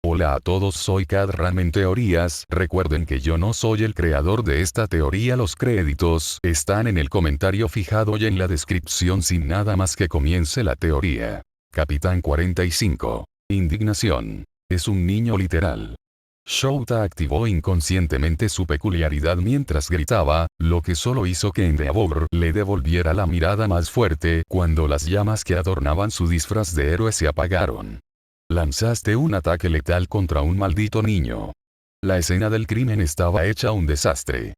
Hola a todos, soy Kadram en Teorías. Recuerden que yo no soy el creador de esta teoría. Los créditos están en el comentario fijado y en la descripción. Sin nada más, que comience la teoría. Capitán 45. Indignación. Es un niño literal. Shouta activó inconscientemente su peculiaridad mientras gritaba, lo que solo hizo que Endeavor le devolviera la mirada más fuerte cuando las llamas que adornaban su disfraz de héroe se apagaron. Lanzaste un ataque letal contra un maldito niño. La escena del crimen estaba hecha un desastre.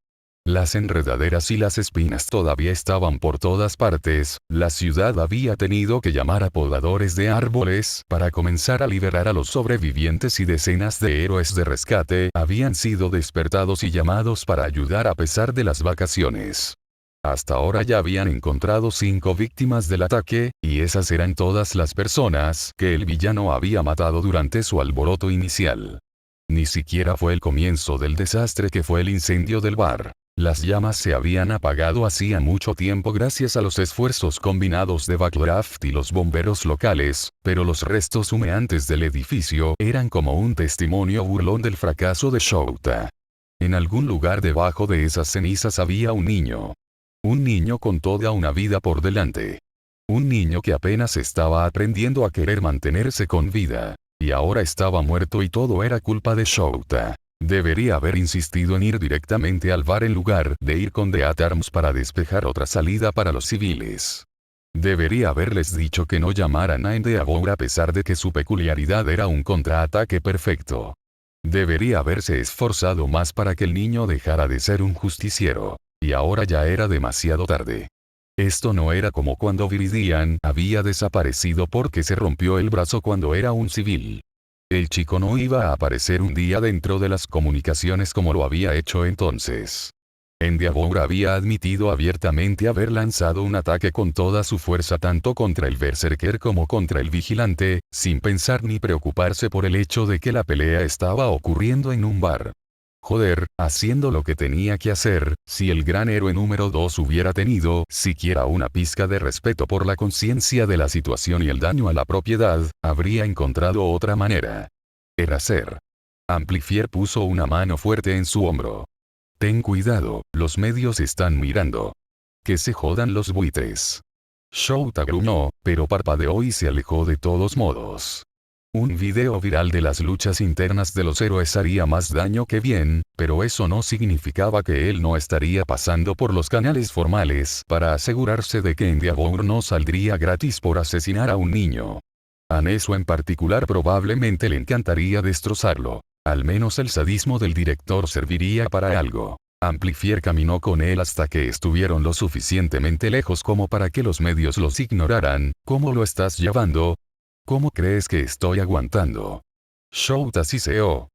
Las enredaderas y las espinas todavía estaban por todas partes. La ciudad había tenido que llamar a podadores de árboles para comenzar a liberar a los sobrevivientes, y decenas de héroes de rescate habían sido despertados y llamados para ayudar a pesar de las vacaciones. Hasta ahora ya habían encontrado 5 víctimas del ataque, y esas eran todas las personas que el villano había matado durante su alboroto inicial. Ni siquiera fue el comienzo del desastre que fue el incendio del bar. Las llamas se habían apagado hacía mucho tiempo gracias a los esfuerzos combinados de Backdraft y los bomberos locales, pero los restos humeantes del edificio eran como un testimonio burlón del fracaso de Shouta. En algún lugar debajo de esas cenizas había un niño. Un niño con toda una vida por delante. Un niño que apenas estaba aprendiendo a querer mantenerse con vida. Y ahora estaba muerto, y todo era culpa de Shouta. Debería haber insistido en ir directamente al bar en lugar de ir con The Atarms para despejar otra salida para los civiles. Debería haberles dicho que no llamaran a Endeavor a pesar de que su peculiaridad era un contraataque perfecto. Debería haberse esforzado más para que el niño dejara de ser un justiciero. Y ahora ya era demasiado tarde. Esto no era como cuando Viridian había desaparecido porque se rompió el brazo cuando era un civil. El chico no iba a aparecer un día dentro de las comunicaciones como lo había hecho entonces. Endeavor había admitido abiertamente haber lanzado un ataque con toda su fuerza tanto contra el Berserker como contra el Vigilante, sin pensar ni preocuparse por el hecho de que la pelea estaba ocurriendo en un bar. Joder, haciendo lo que tenía que hacer. Si el gran héroe número 2 hubiera tenido siquiera una pizca de respeto por la conciencia de la situación y el daño a la propiedad, habría encontrado otra manera. Era ser. Amplifier puso una mano fuerte en su hombro. Ten cuidado, los medios están mirando. Que se jodan los buitres. Shouta gruñó, pero parpadeó y se alejó de todos modos. Un video viral de las luchas internas de los héroes haría más daño que bien, pero eso no significaba que él no estaría pasando por los canales formales para asegurarse de que Endeavor no saldría gratis por asesinar a un niño. A Neso en particular probablemente le encantaría destrozarlo. Al menos el sadismo del director serviría para algo. Amplifier caminó con él hasta que estuvieron lo suficientemente lejos como para que los medios los ignoraran. ¿Cómo lo estás llevando? ¿Cómo crees que estoy aguantando? Shouta siseó.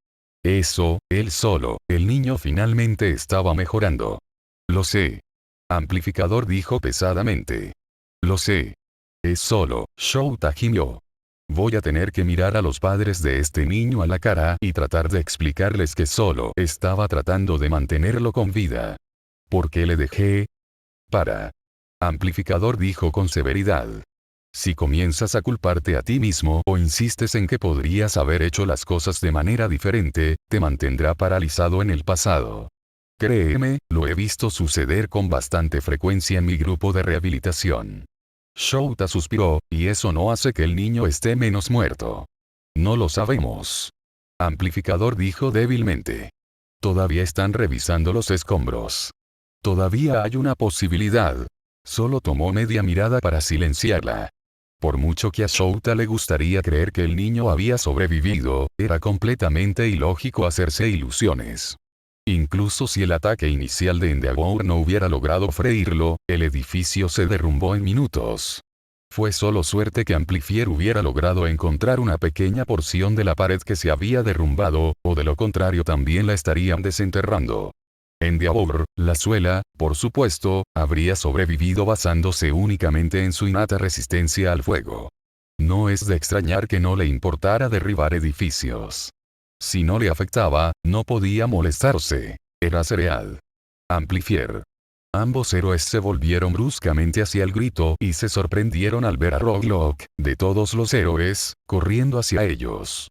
Eso, él solo, el niño finalmente estaba mejorando. Lo sé. Amplificador dijo pesadamente. Lo sé. Es solo, Shouta gimió. Voy a tener que mirar a los padres de este niño a la cara y tratar de explicarles que solo estaba tratando de mantenerlo con vida. ¿Por qué le dejé? Para. Amplificador dijo con severidad. Si comienzas a culparte a ti mismo o insistes en que podrías haber hecho las cosas de manera diferente, te mantendrá paralizado en el pasado. Créeme, lo he visto suceder con bastante frecuencia en mi grupo de rehabilitación. Shouta suspiró, y eso no hace que el niño esté menos muerto. No lo sabemos. Amplificador dijo débilmente. Todavía están revisando los escombros. Todavía hay una posibilidad. Solo tomó media mirada para silenciarla. Por mucho que a Shouta le gustaría creer que el niño había sobrevivido, era completamente ilógico hacerse ilusiones. Incluso si el ataque inicial de Endeavor no hubiera logrado freírlo, el edificio se derrumbó en minutos. Fue solo suerte que Amplifier hubiera logrado encontrar una pequeña porción de la pared que se había derrumbado, o de lo contrario también la estarían desenterrando. Endeavor, la suela, por supuesto, habría sobrevivido basándose únicamente en su innata resistencia al fuego. No es de extrañar que no le importara derribar edificios. Si no le afectaba, no podía molestarse. Era cereal. Amplifier. Ambos héroes se volvieron bruscamente hacia el grito y se sorprendieron al ver a Roguelock, de todos los héroes, corriendo hacia ellos.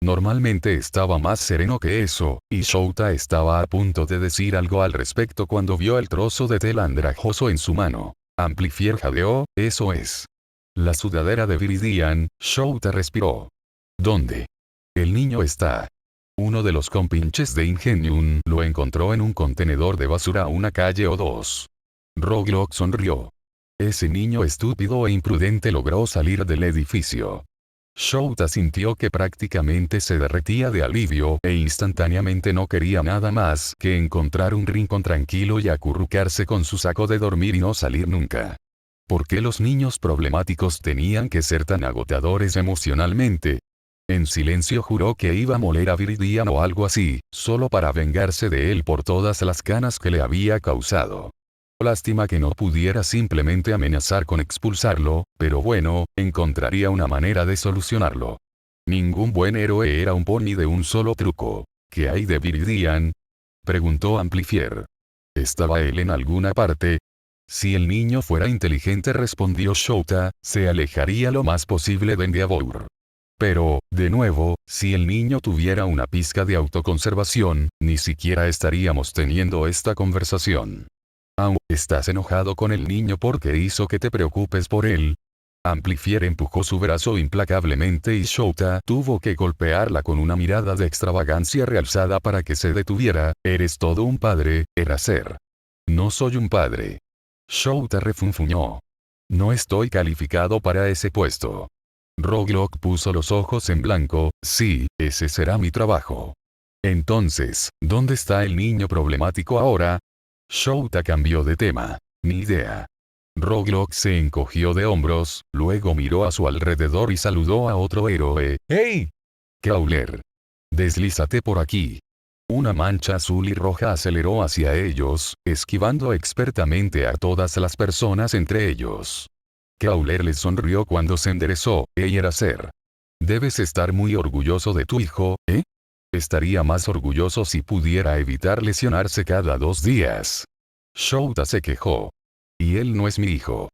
Normalmente estaba más sereno que eso, y Shouta estaba a punto de decir algo al respecto cuando vio el trozo de tela andrajoso en su mano. Amplifier jadeó, eso es. La sudadera de Viridian. Shouta respiró. ¿Dónde? El niño está. Uno de los compinches de Ingenium lo encontró en un contenedor de basura a una calle o dos. Roglok sonrió. Ese niño estúpido e imprudente logró salir del edificio. Shouta sintió que prácticamente se derretía de alivio e instantáneamente no quería nada más que encontrar un rincón tranquilo y acurrucarse con su saco de dormir y no salir nunca. ¿Por qué los niños problemáticos tenían que ser tan agotadores emocionalmente? En silencio juró que iba a moler a Viridian o algo así, solo para vengarse de él por todas las canas que le había causado. Lástima que no pudiera simplemente amenazar con expulsarlo, pero bueno, encontraría una manera de solucionarlo. Ningún buen héroe era un pony de un solo truco. ¿Qué hay de Viridian? Preguntó Amplifier. ¿Estaba él en alguna parte? Si el niño fuera inteligente, respondió Shouta, se alejaría lo más posible de Endeavor. Pero, de nuevo, si el niño tuviera una pizca de autoconservación, ni siquiera estaríamos teniendo esta conversación. ¿Estás enojado con el niño porque hizo que te preocupes por él? Amplifier empujó su brazo implacablemente y Shouta tuvo que golpearla con una mirada de extravagancia realzada para que se detuviera. Eres todo un padre, Eraser. No soy un padre. Shouta refunfuñó. No estoy calificado para ese puesto. Roglok puso los ojos en blanco. Sí, ese será mi trabajo. Entonces, ¿dónde está el niño problemático ahora? Shouta cambió de tema. Ni idea. Roglok se encogió de hombros, luego miró a su alrededor y saludó a otro héroe. ¡Hey! Crawler. Deslízate por aquí. Una mancha azul y roja aceleró hacia ellos, esquivando expertamente a todas las personas entre ellos. Crawler les sonrió cuando se enderezó. Eraser. Debes estar muy orgulloso de tu hijo, ¿eh? Estaría más orgulloso si pudiera evitar lesionarse cada 2 días. Shouta se quejó. Y él no es mi hijo.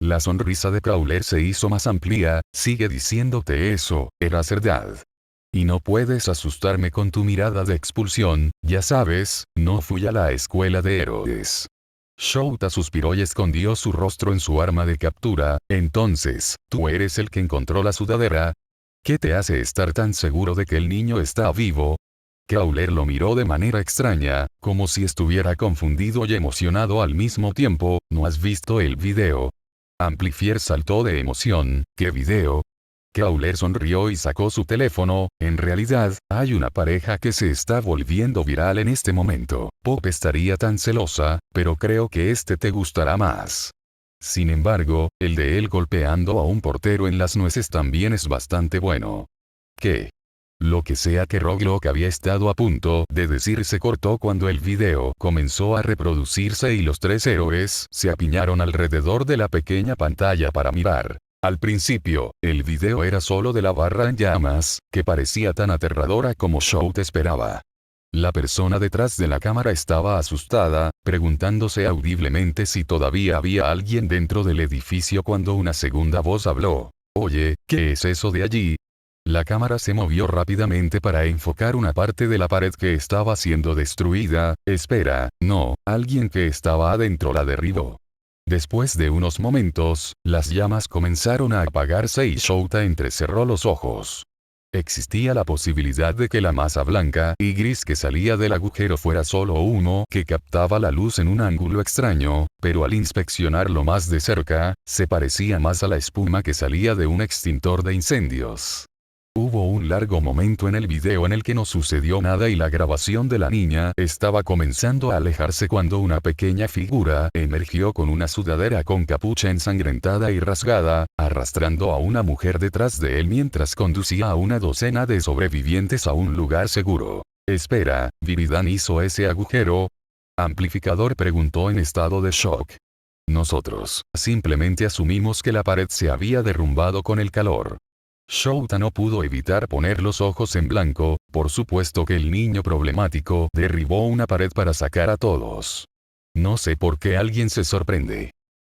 La sonrisa de Crawler se hizo más amplia. Sigue diciéndote eso, Eraser. Y no puedes asustarme con tu mirada de expulsión, ya sabes, no fui a la escuela de héroes. Shouta suspiró y escondió su rostro en su arma de captura. Entonces, ¿tú eres el que encontró la sudadera? ¿Qué te hace estar tan seguro de que el niño está vivo? Crawler lo miró de manera extraña, como si estuviera confundido y emocionado al mismo tiempo. ¿No has visto el video? Amplifier saltó de emoción. ¿Qué video? Crawler sonrió y sacó su teléfono. En realidad, hay una pareja que se está volviendo viral en este momento. Pop estaría tan celosa, pero creo que este te gustará más. Sin embargo, el de él golpeando a un portero en las nueces también es bastante bueno. ¿Qué? Lo que sea que Roglok había estado a punto de decir se cortó cuando el video comenzó a reproducirse y los 3 héroes se apiñaron alrededor de la pequeña pantalla para mirar. Al principio, el video era solo de la barra en llamas, que parecía tan aterradora como Shouta esperaba. La persona detrás de la cámara estaba asustada, preguntándose audiblemente si todavía había alguien dentro del edificio cuando una segunda voz habló. Oye, ¿qué es eso de allí? La cámara se movió rápidamente para enfocar una parte de la pared que estaba siendo destruida. Espera, no, alguien que estaba adentro la derribó. Después de unos momentos, las llamas comenzaron a apagarse y Shouta entrecerró los ojos. Existía la posibilidad de que la masa blanca y gris que salía del agujero fuera solo humo que captaba la luz en un ángulo extraño, pero al inspeccionarlo más de cerca, se parecía más a la espuma que salía de un extintor de incendios. Hubo un largo momento en el video en el que no sucedió nada y la grabación de la niña estaba comenzando a alejarse cuando una pequeña figura emergió con una sudadera con capucha ensangrentada y rasgada, arrastrando a una mujer detrás de él mientras conducía a una docena de sobrevivientes a un lugar seguro. Espera, ¿Viridian hizo ese agujero? Amplificador preguntó en estado de shock. Nosotros simplemente asumimos que la pared se había derrumbado con el calor. Shouta no pudo evitar poner los ojos en blanco. Por supuesto que el niño problemático derribó una pared para sacar a todos. No sé por qué alguien se sorprende.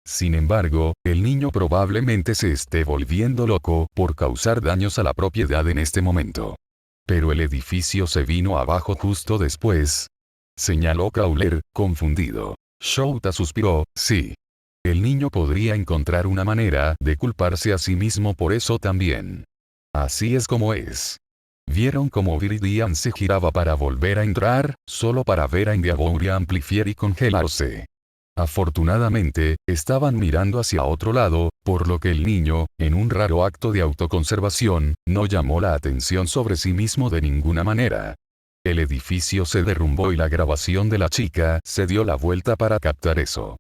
Sin embargo, el niño probablemente se esté volviendo loco por causar daños a la propiedad en este momento. Pero el edificio se vino abajo justo después, señaló Cowler, confundido. Shouta suspiró, sí. El niño podría encontrar una manera de culparse a sí mismo por eso también. Así es como es. Vieron cómo Viridian se giraba para volver a entrar, solo para ver a Endeavour amplificar y congelarse. Afortunadamente, estaban mirando hacia otro lado, por lo que el niño, en un raro acto de autoconservación, no llamó la atención sobre sí mismo de ninguna manera. El edificio se derrumbó y la grabación de la chica se dio la vuelta para captar eso.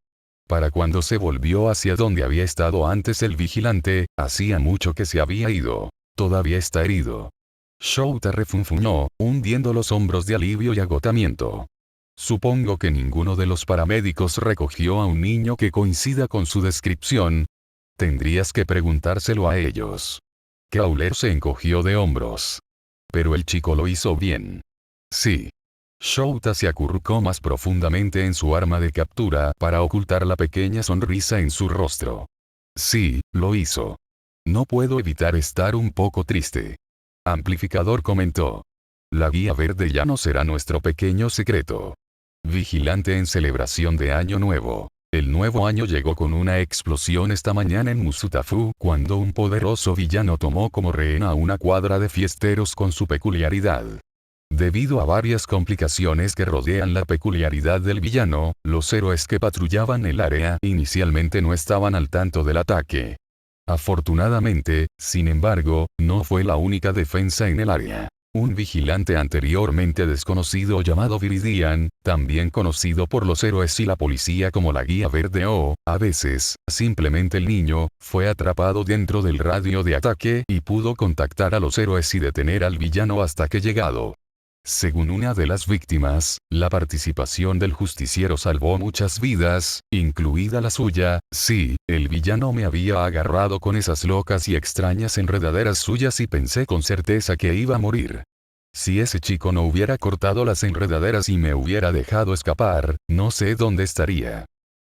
Para cuando se volvió hacia donde había estado antes el vigilante, hacía mucho que se había ido. Todavía está herido. Shouta refunfuñó, hundiendo los hombros de alivio y agotamiento. Supongo que ninguno de los paramédicos recogió a un niño que coincida con su descripción. Tendrías que preguntárselo a ellos. Cowler se encogió de hombros. Pero el chico lo hizo bien. Sí. Shouta se acurrucó más profundamente en su arma de captura para ocultar la pequeña sonrisa en su rostro. Sí, lo hizo. No puedo evitar estar un poco triste. Amplificador comentó. La guía verde ya no será nuestro pequeño secreto. Vigilante en celebración de Año Nuevo. El nuevo año llegó con una explosión esta mañana en Musutafu cuando un poderoso villano tomó como rehén a una cuadra de fiesteros con su peculiaridad. Debido a varias complicaciones que rodean la peculiaridad del villano, los héroes que patrullaban el área inicialmente no estaban al tanto del ataque. Afortunadamente, sin embargo, no fue la única defensa en el área. Un vigilante anteriormente desconocido llamado Viridian, también conocido por los héroes y la policía como la Guía Verde o, a veces, simplemente el niño, fue atrapado dentro del radio de ataque y pudo contactar a los héroes y detener al villano hasta que llegado. Según una de las víctimas, la participación del justiciero salvó muchas vidas, incluida la suya. Sí, el villano me había agarrado con esas locas y extrañas enredaderas suyas y pensé con certeza que iba a morir. Si ese chico no hubiera cortado las enredaderas y me hubiera dejado escapar, no sé dónde estaría.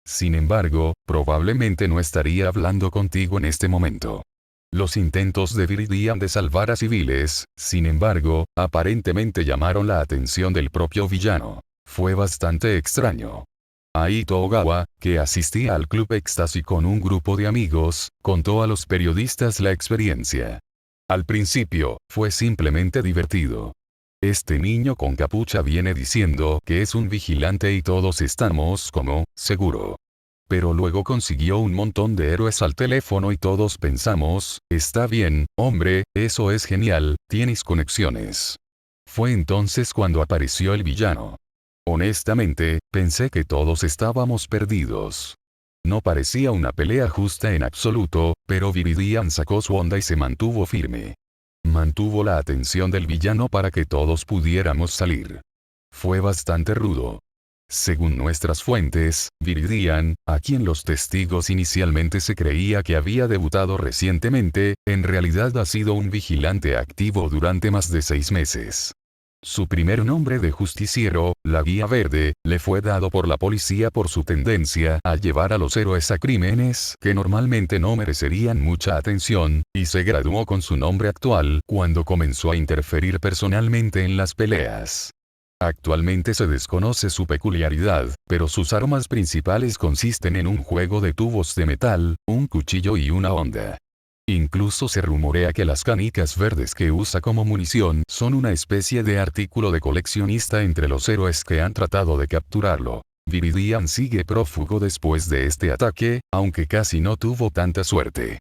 Sin embargo, probablemente no estaría hablando contigo en este momento. Los intentos de Viridian de salvar a civiles, sin embargo, aparentemente llamaron la atención del propio villano. Fue bastante extraño. Aito Ogawa, que asistía al Club Éxtasis con un grupo de amigos, contó a los periodistas la experiencia. Al principio, fue simplemente divertido. Este niño con capucha viene diciendo que es un vigilante y todos estamos como, seguro. Pero luego consiguió un montón de héroes al teléfono y todos pensamos, está bien, hombre, eso es genial, tienes conexiones. Fue entonces cuando apareció el villano. Honestamente, pensé que todos estábamos perdidos. No parecía una pelea justa en absoluto, pero Viridian sacó su onda y se mantuvo firme. Mantuvo la atención del villano para que todos pudiéramos salir. Fue bastante rudo. Según nuestras fuentes, Viridian, a quien los testigos inicialmente se creía que había debutado recientemente, en realidad ha sido un vigilante activo durante más de 6 meses. Su primer nombre de justiciero, la Guía Verde, le fue dado por la policía por su tendencia a llevar a los héroes a crímenes que normalmente no merecerían mucha atención, y se graduó con su nombre actual cuando comenzó a interferir personalmente en las peleas. Actualmente se desconoce su peculiaridad, pero sus armas principales consisten en un juego de tubos de metal, un cuchillo y una honda. Incluso se rumorea que las canicas verdes que usa como munición son una especie de artículo de coleccionista entre los héroes que han tratado de capturarlo. Viridian sigue prófugo después de este ataque, aunque casi no tuvo tanta suerte.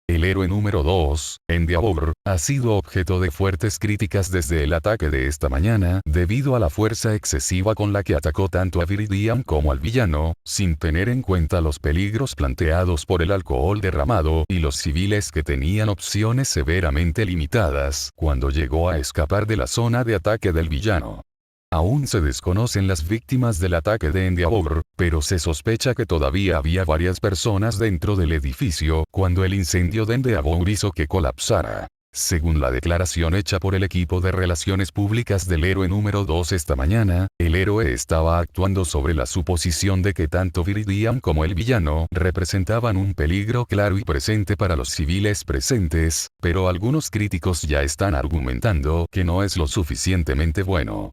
El héroe número 2, Endeavour, ha sido objeto de fuertes críticas desde el ataque de esta mañana debido a la fuerza excesiva con la que atacó tanto a Viridian como al villano, sin tener en cuenta los peligros planteados por el alcohol derramado y los civiles que tenían opciones severamente limitadas cuando llegó a escapar de la zona de ataque del villano. Aún se desconocen las víctimas del ataque de Endeavour, pero se sospecha que todavía había varias personas dentro del edificio cuando el incendio de Endeavour hizo que colapsara. Según la declaración hecha por el equipo de relaciones públicas del héroe número 2 esta mañana, el héroe estaba actuando sobre la suposición de que tanto Viridian como el villano representaban un peligro claro y presente para los civiles presentes, pero algunos críticos ya están argumentando que no es lo suficientemente bueno.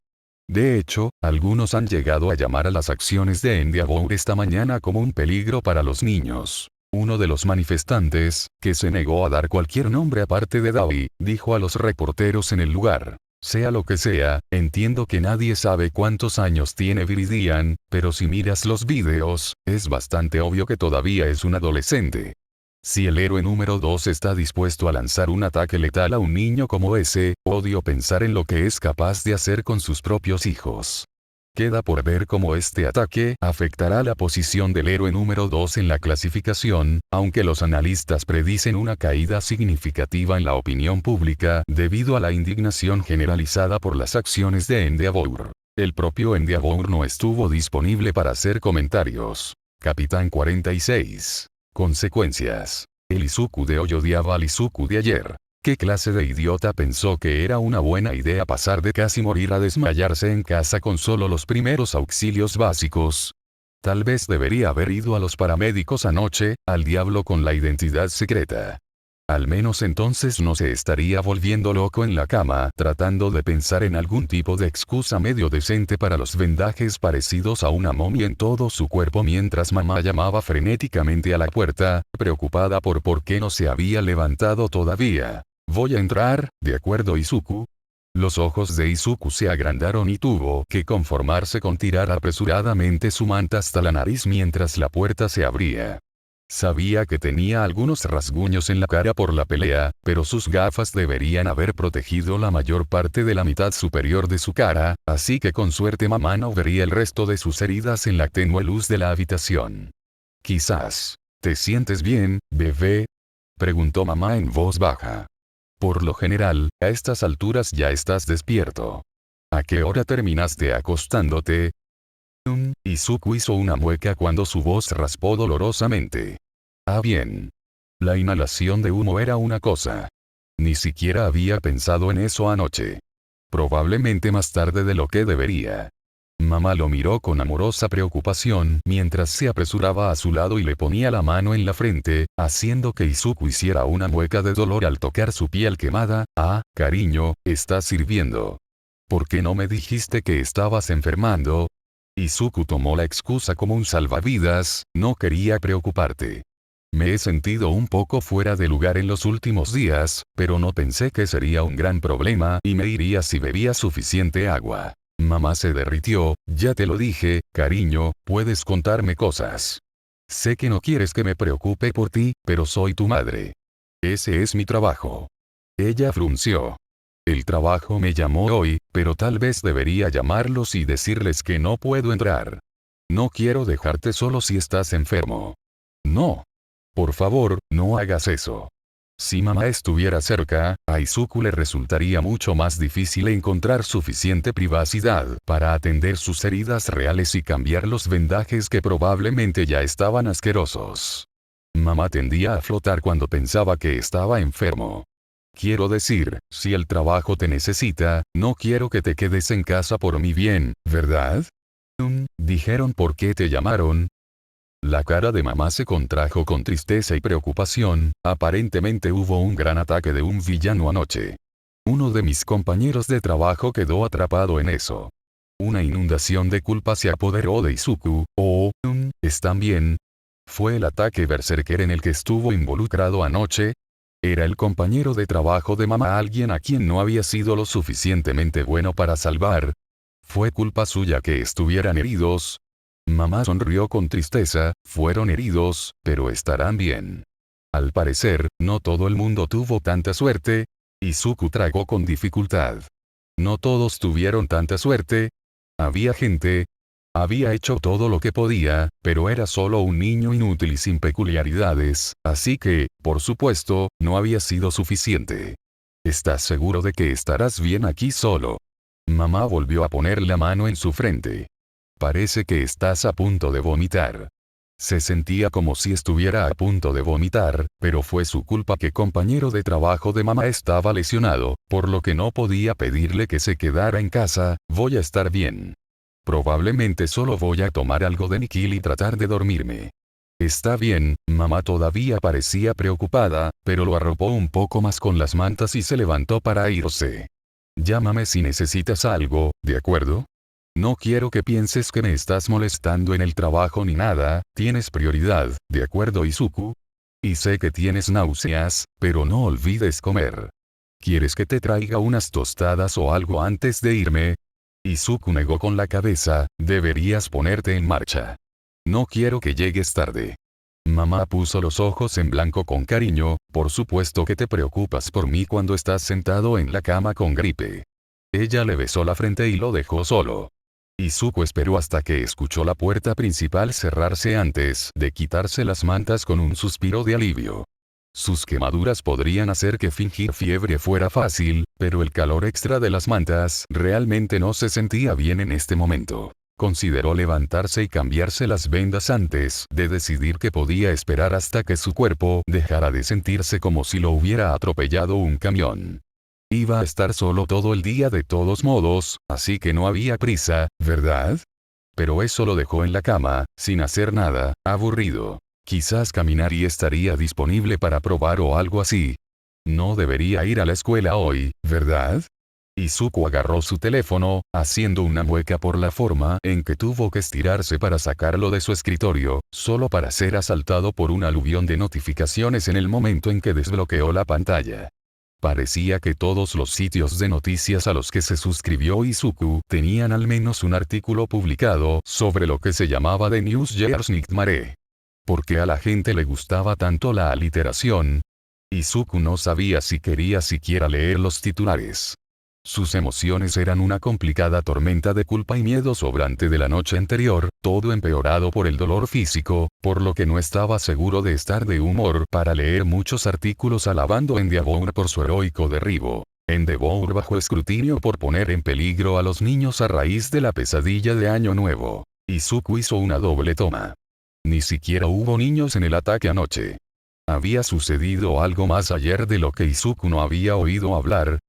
De hecho, algunos han llegado a llamar a las acciones de Endeavor esta mañana como un peligro para los niños. Uno de los manifestantes, que se negó a dar cualquier nombre aparte de Davi, dijo a los reporteros en el lugar: sea lo que sea, entiendo que nadie sabe cuántos años tiene Viridian, pero si miras los vídeos, es bastante obvio que todavía es un adolescente. Si el héroe número 2 está dispuesto a lanzar un ataque letal a un niño como ese, odio pensar en lo que es capaz de hacer con sus propios hijos. Queda por ver cómo este ataque afectará la posición del héroe número 2 en la clasificación, aunque los analistas predicen una caída significativa en la opinión pública debido a la indignación generalizada por las acciones de Endeavor. El propio Endeavor no estuvo disponible para hacer comentarios. Capitán 46. Consecuencias. El Izuku de hoy odiaba al Izuku de ayer. ¿Qué clase de idiota pensó que era una buena idea pasar de casi morir a desmayarse en casa con solo los primeros auxilios básicos? Tal vez debería haber ido a los paramédicos anoche, al diablo con la identidad secreta. Al menos entonces no se estaría volviendo loco en la cama tratando de pensar en algún tipo de excusa medio decente para los vendajes parecidos a una momia en todo su cuerpo mientras mamá llamaba frenéticamente a la puerta, preocupada por qué no se había levantado todavía. Voy a entrar, ¿de acuerdo Izuku? Los ojos de Izuku se agrandaron y tuvo que conformarse con tirar apresuradamente su manta hasta la nariz mientras la puerta se abría. Sabía que tenía algunos rasguños en la cara por la pelea, pero sus gafas deberían haber protegido la mayor parte de la mitad superior de su cara, así que con suerte mamá no vería el resto de sus heridas en la tenue luz de la habitación. Quizás. ¿Te sientes bien, bebé? Preguntó mamá en voz baja. Por lo general, a estas alturas ya estás despierto. ¿A qué hora terminaste acostándote? Izuku hizo una mueca cuando su voz raspó dolorosamente. Ah bien. La inhalación de humo era una cosa. Ni siquiera había pensado en eso anoche. Probablemente más tarde de lo que debería. Mamá lo miró con amorosa preocupación mientras se apresuraba a su lado y le ponía la mano en la frente, haciendo que Izuku hiciera una mueca de dolor al tocar su piel quemada. Ah, cariño, estás sirviendo. ¿Por qué no me dijiste que estabas enfermando? Izuku tomó la excusa como un salvavidas, no quería preocuparte. Me he sentido un poco fuera de lugar en los últimos días, pero no pensé que sería un gran problema y me iría si bebía suficiente agua. Mamá se derritió, ya te lo dije, cariño, puedes contarme cosas. Sé que no quieres que me preocupe por ti, pero soy tu madre. Ese es mi trabajo. Ella frunció. El trabajo me llamó hoy, pero tal vez debería llamarlos y decirles que no puedo entrar. No quiero dejarte solo si estás enfermo. No. Por favor, no hagas eso. Si mamá estuviera cerca, a Izuku le resultaría mucho más difícil encontrar suficiente privacidad para atender sus heridas reales y cambiar los vendajes que probablemente ya estaban asquerosos. Mamá tendía a flotar cuando pensaba que estaba enfermo. Quiero decir, si el trabajo te necesita, no quiero que te quedes en casa por mi bien, ¿verdad? ¿Dijeron por qué te llamaron? La cara de mamá se contrajo con tristeza y preocupación, aparentemente hubo un gran ataque de un villano anoche. Uno de mis compañeros de trabajo quedó atrapado en eso. Una inundación de culpa se apoderó de Izuku. ¿Están bien? ¿Fue el ataque berserker en el que estuvo involucrado anoche? ¿Era el compañero de trabajo de mamá alguien a quien no había sido lo suficientemente bueno para salvar? ¿Fue culpa suya que estuvieran heridos? Mamá sonrió con tristeza, fueron heridos, pero estarán bien. Al parecer, no todo el mundo tuvo tanta suerte. Izuku tragó con dificultad. No todos tuvieron tanta suerte. Había gente. Había hecho todo lo que podía, pero era solo un niño inútil y sin peculiaridades, así que, por supuesto, no había sido suficiente. ¿Estás seguro de que estarás bien aquí solo? Mamá volvió a poner la mano en su frente. Parece que estás a punto de vomitar. Se sentía como si estuviera a punto de vomitar, pero fue su culpa que compañero de trabajo de mamá estaba lesionado, por lo que no podía pedirle que se quedara en casa. Voy a estar bien. Probablemente solo voy a tomar algo de Nikil y tratar de dormirme. Está bien. Mamá todavía parecía preocupada, pero lo arropó un poco más con las mantas y se levantó para irse. Llámame si necesitas algo, ¿de acuerdo? No quiero que pienses que me estás molestando en el trabajo ni nada. Tienes prioridad, ¿de acuerdo, Izuku? Y sé que tienes náuseas, pero no olvides comer. ¿Quieres que te traiga unas tostadas o algo antes de irme? Izuku negó con la cabeza. Deberías ponerte en marcha. No quiero que llegues tarde. Mamá puso los ojos en blanco con cariño. Por supuesto que te preocupas por mí cuando estás sentado en la cama con gripe. Ella le besó la frente y lo dejó solo. Izuku esperó hasta que escuchó la puerta principal cerrarse antes de quitarse las mantas con un suspiro de alivio. Sus quemaduras podrían hacer que fingir fiebre fuera fácil, pero el calor extra de las mantas realmente no se sentía bien en este momento. Consideró levantarse y cambiarse las vendas antes de decidir que podía esperar hasta que su cuerpo dejara de sentirse como si lo hubiera atropellado un camión. Iba a estar solo todo el día de todos modos, así que no había prisa, ¿verdad? Pero eso lo dejó en la cama, sin hacer nada, aburrido. Quizás caminar y estaría disponible para probar o algo así. No debería ir a la escuela hoy, ¿verdad? Izuku agarró su teléfono, haciendo una mueca por la forma en que tuvo que estirarse para sacarlo de su escritorio, solo para ser asaltado por un aluvión de notificaciones en el momento en que desbloqueó la pantalla. Parecía que todos los sitios de noticias a los que se suscribió Izuku tenían al menos un artículo publicado sobre lo que se llamaba The News Years Nightmare. ¿Por qué a la gente le gustaba tanto la aliteración? Izuku no sabía si quería siquiera leer los titulares. Sus emociones eran una complicada tormenta de culpa y miedo sobrante de la noche anterior, todo empeorado por el dolor físico, por lo que no estaba seguro de estar de humor para leer muchos artículos alabando a Endeavor por su heroico derribo. Endeavor bajo escrutinio por poner en peligro a los niños a raíz de la pesadilla de Año Nuevo. Izuku hizo una doble toma. Ni siquiera hubo niños en el ataque anoche. ¿Había sucedido algo más ayer de lo que Izuku no había oído hablar?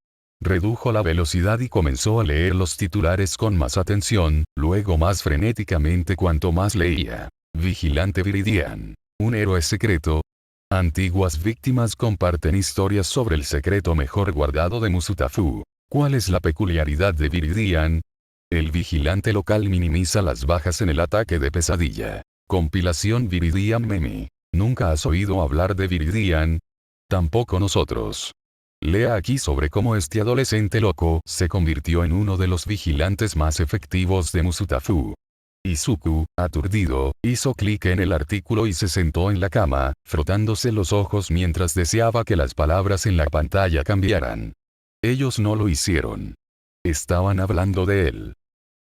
Redujo la velocidad y comenzó a leer los titulares con más atención, luego más frenéticamente cuanto más leía. Vigilante Viridian. Un héroe secreto. Antiguas víctimas comparten historias sobre el secreto mejor guardado de Musutafu. ¿Cuál es la peculiaridad de Viridian? El vigilante local minimiza las bajas en el ataque de pesadilla. Compilación Viridian Meme. ¿Nunca has oído hablar de Viridian? Tampoco nosotros. Lea aquí sobre cómo este adolescente loco se convirtió en uno de los vigilantes más efectivos de Musutafu. Izuku, aturdido, hizo clic en el artículo y se sentó en la cama, frotándose los ojos mientras deseaba que las palabras en la pantalla cambiaran. Ellos no lo hicieron. Estaban hablando de él.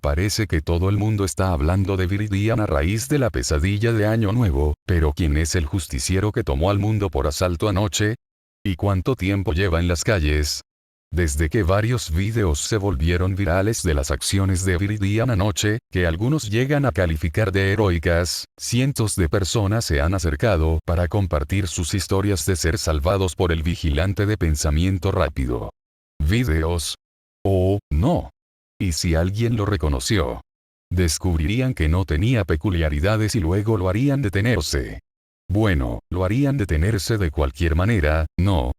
Parece que todo el mundo está hablando de Viridian a raíz de la pesadilla de Año Nuevo, pero ¿quién es el justiciero que tomó al mundo por asalto anoche? ¿Y cuánto tiempo lleva en las calles? Desde que varios vídeos se volvieron virales de las acciones de Viridian anoche, que algunos llegan a calificar de heroicas, cientos de personas se han acercado para compartir sus historias de ser salvados por el vigilante de pensamiento rápido. ¿Vídeos? Oh, no. ¿Y si alguien lo reconoció? Descubrirían que no tenía peculiaridades y luego lo harían detenerse. Bueno, lo harían detenerse de cualquier manera, ¿no?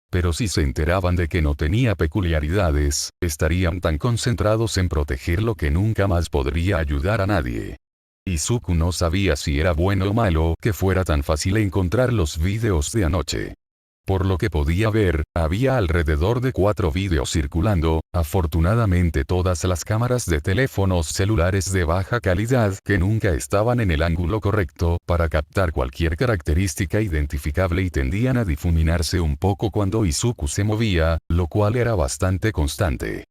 Pero si se enteraban de que no tenía peculiaridades, estarían tan concentrados en protegerlo que nunca más podría ayudar a nadie. Izuku no sabía si era bueno o malo que fuera tan fácil encontrar los vídeos de anoche. Por lo que podía ver, había alrededor de 4 vídeos circulando, afortunadamente todas las cámaras de teléfonos celulares de baja calidad que nunca estaban en el ángulo correcto para captar cualquier característica identificable y tendían a difuminarse un poco cuando Izuku se movía, lo cual era bastante constante.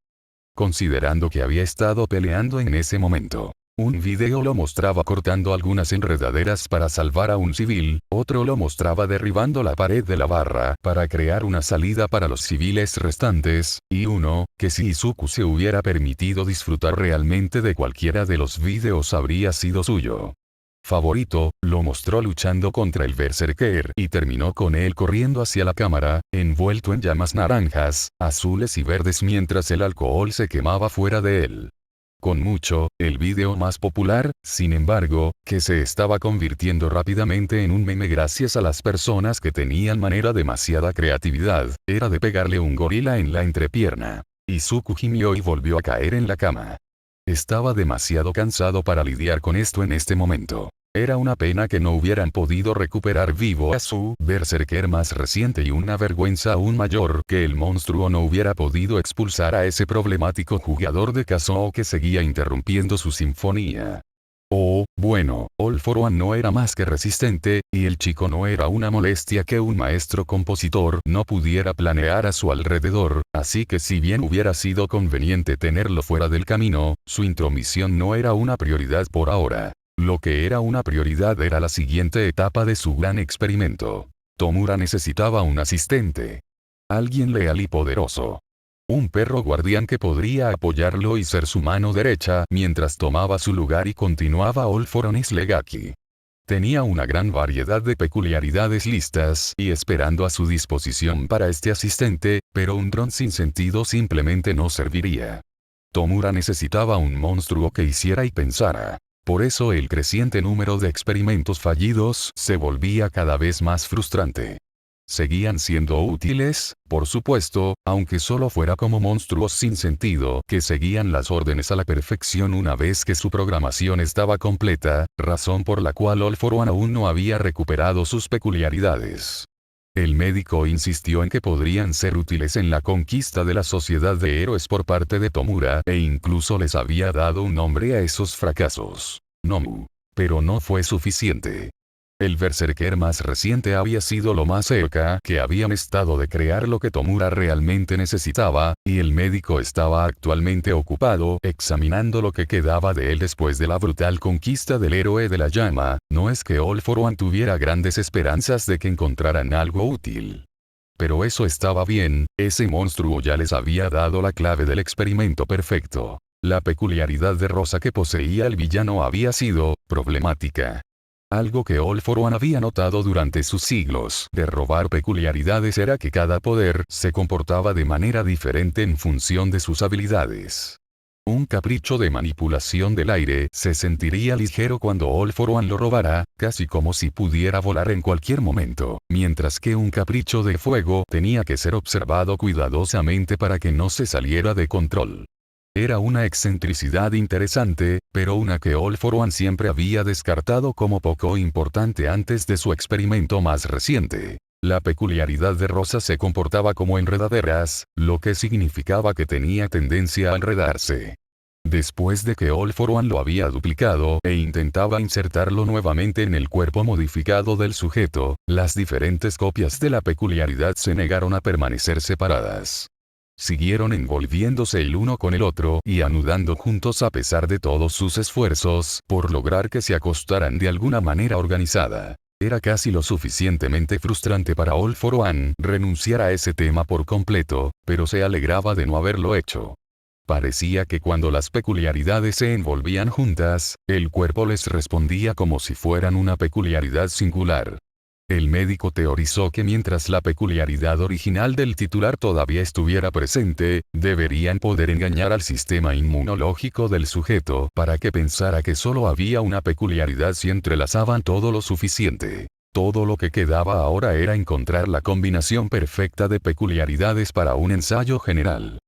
Considerando que había estado peleando en ese momento. Un video lo mostraba cortando algunas enredaderas para salvar a un civil, otro lo mostraba derribando la pared de la barra para crear una salida para los civiles restantes, y uno, que si Izuku se hubiera permitido disfrutar realmente de cualquiera de los videos habría sido suyo. favorito, lo mostró luchando contra el Berserker y terminó con él corriendo hacia la cámara, envuelto en llamas naranjas, azules y verdes mientras el alcohol se quemaba fuera de él. Con mucho, el vídeo más popular, sin embargo, que se estaba convirtiendo rápidamente en un meme gracias a las personas que tenían demasiada creatividad, era de pegarle un gorila en la entrepierna. Izuku gimió y volvió a caer en la cama. Estaba demasiado cansado para lidiar con esto en este momento. Era una pena que no hubieran podido recuperar vivo a su Berserker más reciente y una vergüenza aún mayor que el monstruo no hubiera podido expulsar a ese problemático jugador de Kazoo que seguía interrumpiendo su sinfonía. Oh, bueno, All For One no era más que resistente, y el chico no era una molestia que un maestro compositor no pudiera planear a su alrededor, así que si bien hubiera sido conveniente tenerlo fuera del camino, su intromisión no era una prioridad por ahora. Lo que era una prioridad era la siguiente etapa de su gran experimento. Tomura necesitaba un asistente. Alguien leal y poderoso. Un perro guardián que podría apoyarlo y ser su mano derecha mientras tomaba su lugar y continuaba All For One's Legacy. Tenía una gran variedad de peculiaridades listas y esperando a su disposición para este asistente, pero un dron sin sentido simplemente no serviría. Tomura necesitaba un monstruo que hiciera y pensara. Por eso el creciente número de experimentos fallidos se volvía cada vez más frustrante. Seguían siendo útiles, por supuesto, aunque solo fuera como monstruos sin sentido que seguían las órdenes a la perfección una vez que su programación estaba completa, razón por la cual All For One aún no había recuperado sus peculiaridades. El médico insistió en que podrían ser útiles en la conquista de la sociedad de héroes por parte de Tomura e incluso les había dado un nombre a esos fracasos. Nomu. Pero no fue suficiente. El Berserker más reciente había sido lo más cerca que habían estado de crear lo que Tomura realmente necesitaba, y el médico estaba actualmente ocupado examinando lo que quedaba de él después de la brutal conquista del héroe de la llama. No es que All For One tuviera grandes esperanzas de que encontraran algo útil. Pero eso estaba bien, ese monstruo ya les había dado la clave del experimento perfecto. La peculiaridad de rosa que poseía el villano había sido problemática. Algo que All For One había notado durante sus siglos de robar peculiaridades era que cada poder se comportaba de manera diferente en función de sus habilidades. Un capricho de manipulación del aire se sentiría ligero cuando All For One lo robara, casi como si pudiera volar en cualquier momento, mientras que un capricho de fuego tenía que ser observado cuidadosamente para que no se saliera de control. Era una excentricidad interesante, pero una que All For One siempre había descartado como poco importante antes de su experimento más reciente. La peculiaridad de Rosa se comportaba como enredaderas, lo que significaba que tenía tendencia a enredarse. Después de que All For One lo había duplicado e intentaba insertarlo nuevamente en el cuerpo modificado del sujeto, las diferentes copias de la peculiaridad se negaron a permanecer separadas. Siguieron envolviéndose el uno con el otro y anudando juntos a pesar de todos sus esfuerzos por lograr que se acostaran de alguna manera organizada. Era casi lo suficientemente frustrante para All For One renunciar a ese tema por completo, pero se alegraba de no haberlo hecho. Parecía que cuando las peculiaridades se envolvían juntas, el cuerpo les respondía como si fueran una peculiaridad singular. El médico teorizó que mientras la peculiaridad original del titular todavía estuviera presente, deberían poder engañar al sistema inmunológico del sujeto para que pensara que solo había una peculiaridad si entrelazaban todo lo suficiente. Todo lo que quedaba ahora era encontrar la combinación perfecta de peculiaridades para un ensayo general.